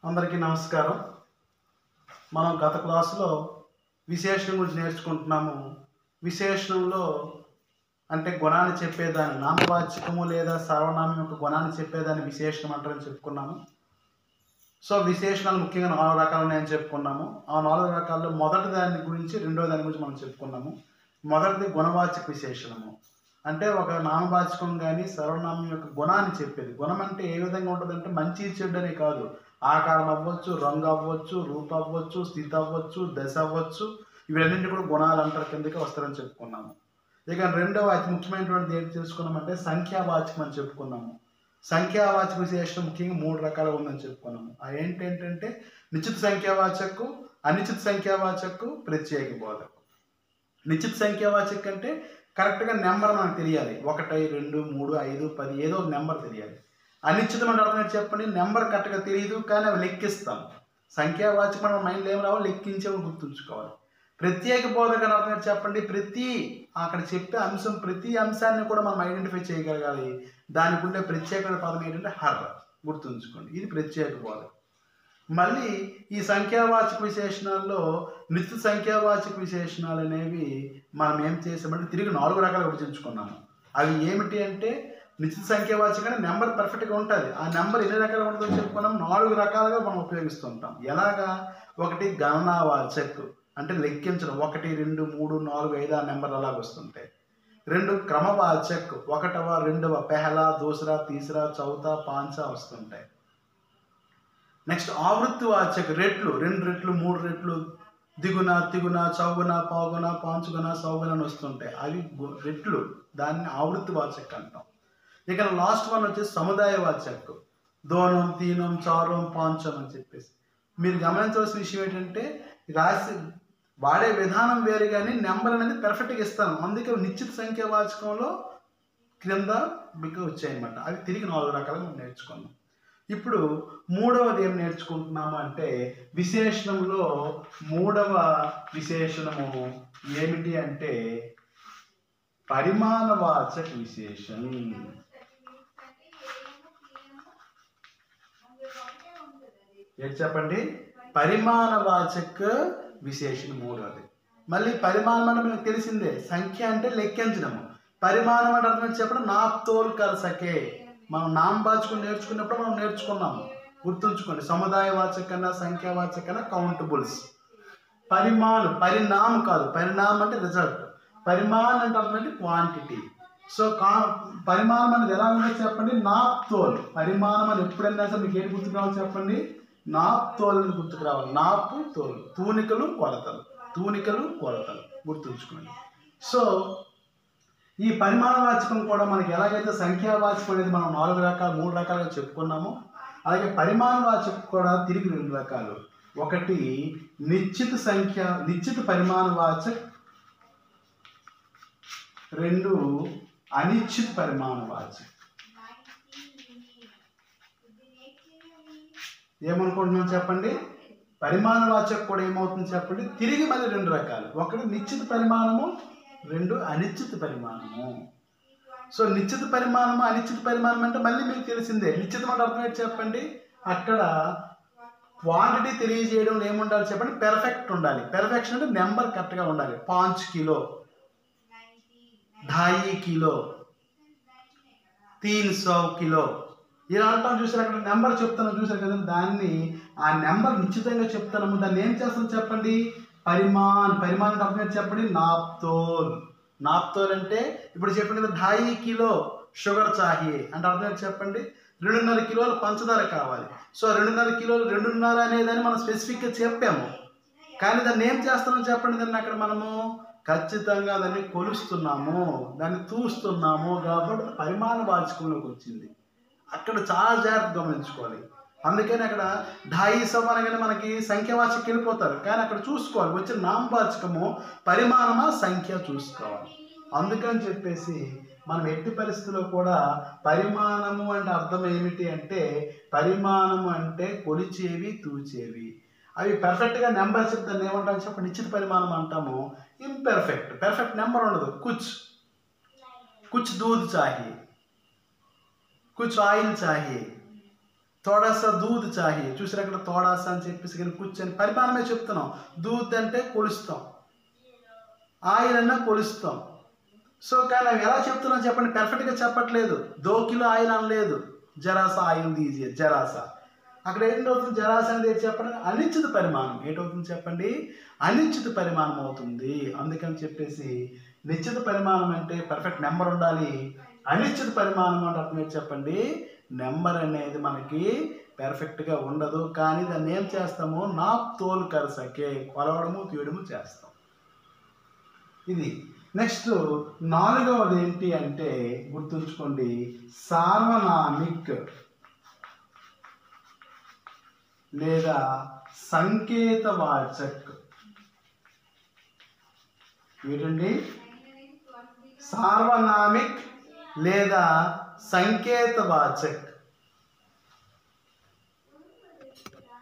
అందరికీ నమస్కారం. మనం గత క్లాసులో విశేషణం గురించి నేర్చుకుంటున్నాము. విశేషణంలో అంటే గుణాన్ని చెప్పేదాన్ని నామవాచకము లేదా సర్వనామం యొక్క గుణాన్ని చెప్పేదాన్ని విశేషణం అంటారని చెప్పుకున్నాము. సో విశేషణాలు ముఖ్యంగా 4 రకాలు ఉన్నాయని చెప్పుకున్నాము. ఆ 4 రకాల్లో మొదటి దాని గురించి రెండో దాని గురించి మనం చెప్పుకున్నాము. మొదటిది గుణవాచక విశేషణము. అంటే ఒక నామవాచకం కానీ సర్వనామం యొక్క గుణాన్ని చెప్పేది. గుణం అంటే ఏ విధంగా ఉంటుందంటే మంచి చెడు అనే కాదు, ఆకారం అవ్వచ్చు, రంగు అవ్వచ్చు, రూపం అవ్వచ్చు, స్థితి అవ్వచ్చు, దశ అవ్వచ్చు, ఇవన్నింటి కూడా గుణాలు అంటారు కిందకి వస్తారని చెప్పుకున్నాము. ఇక రెండవ అతి ముఖ్యమైనటువంటిది ఏంటి తెలుసుకున్నామంటే సంఖ్యావాచకం అని చెప్పుకున్నాము. సంఖ్యావాచక విశేషణం ముఖ్యంగా 3 రకాలుగా ఉందని చెప్పుకున్నాము. ఆ ఏంటంటే నిశ్చిత సంఖ్యావాచకు, అనిశ్చిత సంఖ్యావాచకు, ప్రత్యేక బోధకు. నిశ్చిత సంఖ్యావాచక అంటే కరెక్ట్గా నెంబర్ మనకు తెలియాలి. 1, 2, 3, 5, 10 ఏదో ఒక నెంబర్ తెలియాలి. అనిశ్చితం అంటే అర్థం చెప్పండి, నెంబర్ కరెక్ట్గా తెలియదు కానీ అవి లెక్కిస్తాం. సంఖ్యావాచకం మన మైండ్లో ఏం రావాలి, లెక్కించేవి గుర్తుంచుకోవాలి. ప్రత్యేక బోధక అని అర్థం చెప్పండి, అక్కడ చెప్పే అంశం ప్రతి అంశాన్ని కూడా మనం ఐడెంటిఫై చేయగలగాలి. దానికి ఉండే ప్రత్యేకమైన పదం ఏంటంటే హర్, గుర్తుంచుకోండి. ఇది ప్రత్యేక బోధక. మళ్ళీ ఈ సంఖ్యావాచక విశేషణాల్లో నిశ్చిత సంఖ్యావాచక విశేషణాలు అనేవి మనం ఏం చేసామంటే తిరిగి 4 రకాలుగా విభజించుకున్నాము. అవి ఏమిటి అంటే నిశ్చిత సంఖ్యావాచకం నెంబర్ పర్ఫెక్ట్గా ఉంటుంది. ఆ నెంబర్ ఎన్ని రకాలుగా ఉంటుందో చెప్పుకున్నాం. 4 రకాలుగా మనం ఉపయోగిస్తుంటాం. ఎలాగా? ఒకటి గణనావాచక్ అంటే లెక్కించడం, 1, 2, 3, 4, 5 ఆ నెంబర్ అలాగ వస్తుంటాయి. 2 క్రమవాచక్, 1వ, 2వ, పెహలా, దూసరా, తీసరా, చౌతా, పాంచా వస్తుంటాయి. నెక్స్ట్ ఆవృత్తి వాచక్, రెట్లు, 2 రెట్లు, 3 రెట్లు, దిగున, తిగున, చౌగున, పావుగున, పాంచుగున, సౌగున అని వస్తుంటాయి. అవి రెట్లు, దాన్ని ఆవృత్తి వాచక్ అంటాం. ఇక లాస్ట్ వన్ వచ్చేసి సముదాయ వాచక్, దోనం, తీనం, చారం, పాంచం అని చెప్పేసి. మీరు గమనించవలసిన విషయం ఏంటంటే రాసి వాడే విధానం వేరు కానీ నెంబర్ అనేది పర్ఫెక్ట్గా ఇస్తాను. అందుకే నిశ్చిత సంఖ్యావాచకంలో క్రింద మీకు వచ్చాయన్నమాట. అవి తిరిగి 4 రకాలుగా నేర్చుకున్నాం. ఇప్పుడు మూడవది ఏం నేర్చుకుంటున్నాము అంటే విశేషణంలో 3వ విశేషణము ఏమిటి అంటే పరిమాణవాచక విశేషణం. ఏంటి చెప్పండి? పరిమాణవాచక విశేషణం 3వది. మళ్ళీ పరిమాణం అంటే మీకు తెలిసిందే, సంఖ్య అంటే లెక్కించడము. పరిమాణం అంటే అర్థం చెప్పడం నాప్తోల్ కలసకే. మనం నామవాచకం నేర్చుకున్నప్పుడు మనం నేర్చుకున్నాము, గుర్తుంచుకోండి. సముదాయ వాచకన్నా సంఖ్యావాచకన్నా కౌంటబుల్స్. పరిణామం కాదు, పరిణామం అంటే రిజల్ట్. పరిమాణం అంటే అర్థం అంటే క్వాంటిటీ. సో పరిమాణం అనేది ఎలా ఉందో చెప్పండి, నాప్తోల్. పరిమాణం అని ఎప్పుడైనా సరే మీకు ఏంటి గుర్తుకు రావాలి చెప్పండి, నాప్తోల్ అని గుర్తుకు రావాలి. నాపు తోలు, తూనికలు కొలతలు, తూనికలు కొలతలు, గుర్తుంచుకోండి. సో ఈ పరిమాణవాచకం కూడా మనకి ఎలాగైతే సంఖ్యావాచకం అనేది మనం 3 రకాలుగా చెప్పుకున్నాము, అలాగే పరిమాణవాచకం కూడా తిరిగి 2 రకాలు. ఒకటి నిశ్చిత పరిమాణవాచక్, 2 అనిశ్చిత పరిమాణవాచక్. ఏమనుకుంటున్నాం చెప్పండి? పరిమాణవాచక్ కూడా ఏమవుతుంది చెప్పండి, తిరిగి మళ్ళీ 2 రకాలు. ఒకటి నిశ్చిత పరిమాణము, 2 అనిశ్చిత పరిమాణము. సో నిశ్చిత పరిమాణము, అనిశ్చిత పరిమాణం అంటే మళ్ళీ మీకు తెలిసిందే. నిశ్చితం అంటే అర్థం ఏంటి చెప్పండి, అక్కడ క్వాంటిటీ తెలియజేయడంలో ఏముండాలి చెప్పండి, పెర్ఫెక్ట్ ఉండాలి. పెర్ఫెక్షన్ అంటే నెంబర్ కరెక్ట్గా ఉండాలి. 5 కిలో, 2.5 కిలో, 300 కిలో ఇలా అంటాం. చూసారు అక్కడ నెంబర్ చెప్తాను, చూసారు కదా, దాన్ని ఆ నెంబర్ నిశ్చితంగా చెప్తాను. దాన్ని ఏం చేస్తాను చెప్పండి, పరిమాణం అర్థం చెప్పండి, నాప్తోల్ అంటే ఇప్పుడు చెప్పండి కదా, 2.5 కిలో షుగర్ చాహియే అంటే అర్థం చెప్పండి, 2.5 కిలోల పంచదార కావాలి. సో 2.5 కిలోలు 2.5 అనేదాన్ని మనం స్పెసిఫిక్గా చెప్పాము, కానీ దాన్ని ఏం చేస్తామో చెప్పండి, దాన్ని అక్కడ మనము ఖచ్చితంగా దాన్ని కొలుస్తున్నాము, దాన్ని తూస్తున్నాము, కాబట్టి పరిమాణ వాచకంలోకి వచ్చింది. అక్కడ చాలా జాగ్రత్త గమనించుకోవాలి. అందుకని అక్కడ 250 అనగానే మనకి సంఖ్యావాచకం వెళ్ళిపోతారు, కానీ అక్కడ చూసుకోవాలి వచ్చిన నామవాచకము పరిమాణమా సంఖ్య చూసుకోవాలి. అందుకని చెప్పేసి మనం ఎట్టి పరిస్థితుల్లో కూడా పరిమాణము అంటే అర్థం ఏమిటి అంటే, పరిమాణము అంటే కొలిచేవి, తూచేవి. అవి పర్ఫెక్ట్గా నెంబర్ చెప్తాను ఏమంటాం చెప్పండి, నిశ్చిత పరిమాణం అంటాము. పర్ఫెక్ట్ నెంబర్ ఉండదు. కుచ్ దూద్ చాహియే, कुछ ऑयल चाहिए, తోడాసా దూద్ చాహియే, చూసారు అక్కడ తోడాసా అని చెప్పేసి కానీ కూర్చొని పరిమాణమే చెప్తున్నాం. దూద్ అంటే కొలుస్తాం, ఆయిల్ అన్నా కొలుస్తాం. సో కానీ అవి ఎలా చెప్తున్నాం చెప్పండి, పర్ఫెక్ట్గా చెప్పట్లేదు. 2 కిలో ఆయిల్ అనలేదు, జరాసా ఆయిల్ దీజియే, జరాసా. అక్కడ ఏంటవుతుంది, జరాసా అనేది ఏంటి చెప్పండి, అనిశ్చిత పరిమాణం. ఏంటవుతుంది చెప్పండి, అనిశ్చిత పరిమాణం అవుతుంది. అందుకని చెప్పేసి నిశ్చిత పరిమాణం అంటే పర్ఫెక్ట్ నెంబర్ ఉండాలి, అనిశ్చిత పరిమాణం అంటే అర్థం ఏంటి చెప్పండి, నెంబర్ అనేది మనకి పర్ఫెక్ట్గా ఉండదు. కానీ దాన్ని ఏం చేస్తాము, నాప్ తోలు కరసకే, కొలవడము తీయడము చేస్తాం. ఇది నెక్స్ట్ 4వది ఏంటి అంటే గుర్తుంచుకోండి, సార్వనామిక్ లేదా సంకేతవాచక్. ఏంటండి, సార్వనామిక్ లేదా సంకేతవాచక్.